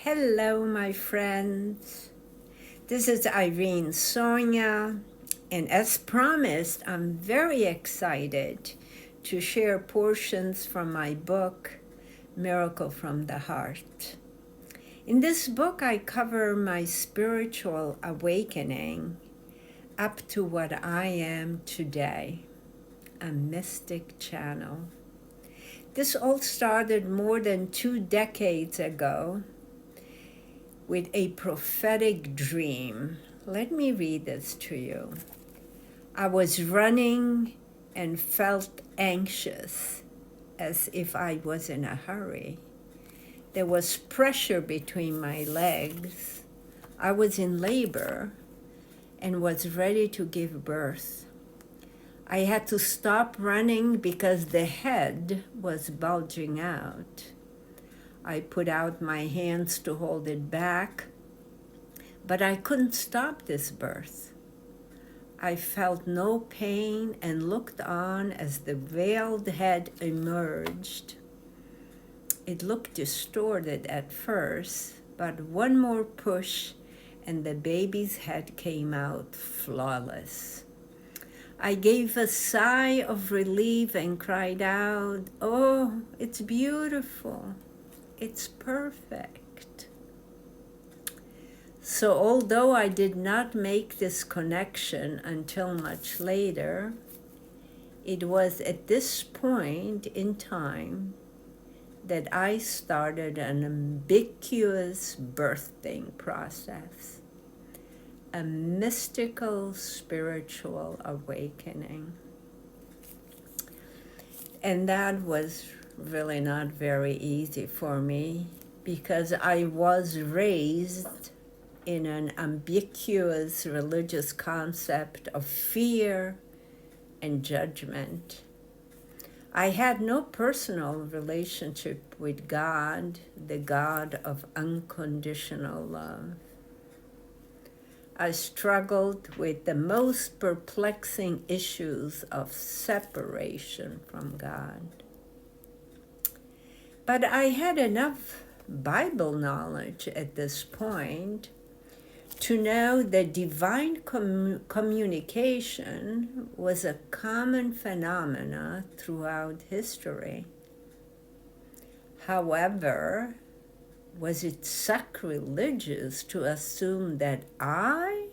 Hello, my friends. This is Irene Sonia, and as promised, I'm very excited to share portions from my book, Miracle from the Heart. In this book, I cover my spiritual awakening up to what I am today, a mystic channel. This all started more than 2 decades ago with a prophetic dream. Let me read this to you. I was running and felt anxious, as if I was in a hurry. There was pressure between my legs. I was in labor and was ready to give birth. I had to stop running because the head was bulging out. I put out my hands to hold it back, but I couldn't stop this birth. I felt no pain and looked on as the veiled head emerged. It looked distorted at first, but one more push and the baby's head came out flawless. I gave a sigh of relief and cried out, "Oh, it's beautiful. It's perfect." So although I did not make this connection until much later, it was at this point in time that I started an ambiguous birthing process, a mystical spiritual awakening. And that was really not very easy for me because I was raised in an ambiguous religious concept of fear and judgment. I had no personal relationship with God, the God of unconditional love. I struggled with the most perplexing issues of separation from God. But I had enough Bible knowledge at this point to know that divine communication was a common phenomena throughout history. However, was it sacrilegious to assume that I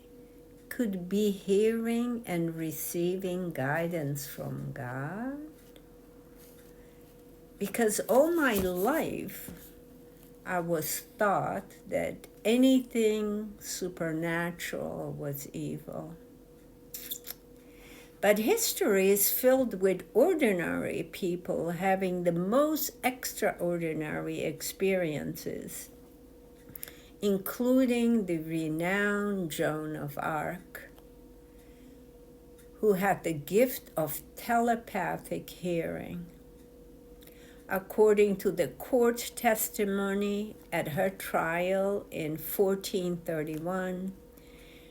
could be hearing and receiving guidance from God? Because all my life, I was taught that anything supernatural was evil. But history is filled with ordinary people having the most extraordinary experiences, including the renowned Joan of Arc, who had the gift of telepathic hearing. According to the court testimony at her trial in 1431,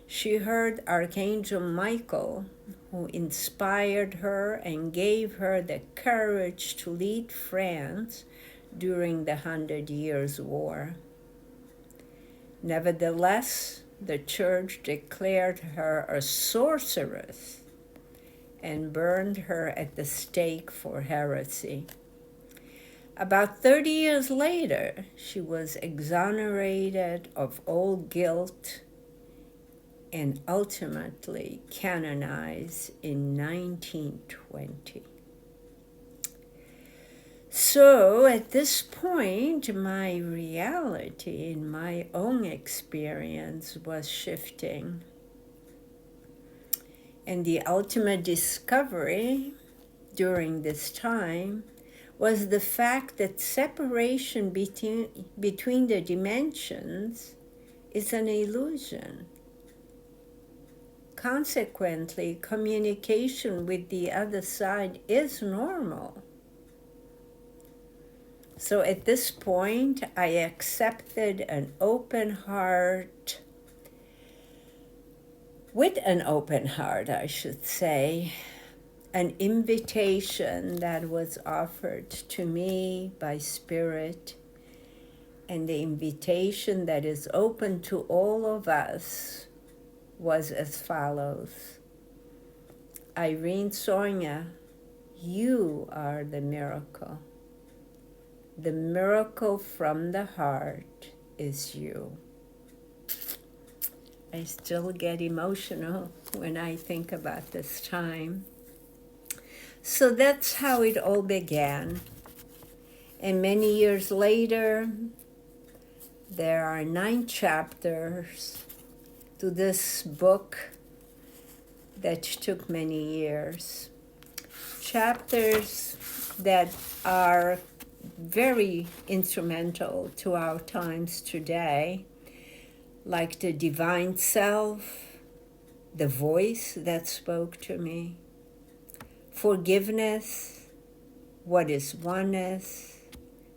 she heard Archangel Michael, who inspired her and gave her the courage to lead France during the 100 Years' War. Nevertheless, the church declared her a sorceress and burned her at the stake for heresy. About 30 years later, she was exonerated of all guilt and ultimately canonized in 1920. So at this point, my reality in my own experience was shifting. And the ultimate discovery during this time was the fact that separation between the dimensions is an illusion. Consequently, communication with the other side is normal. So at this point, I accepted with an open heart, I should say, an invitation that was offered to me by Spirit And the invitation that is open to all of us was as follows. Irene Sonia, you are the miracle. The miracle from the heart is you. I still get emotional when I think about this time. So that's how it all began. And many years later, there are 9 chapters to this book that took many years. Chapters that are very instrumental to our times today, like the divine self, the voice that spoke to me, forgiveness, what is oneness,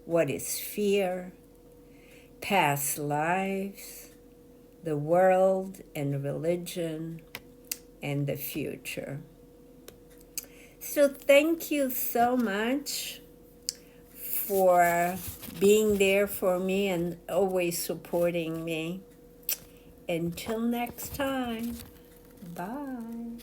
what is fear, past lives, the world and religion, and the future. So thank you so much for being there for me and always supporting me. Until next time, bye.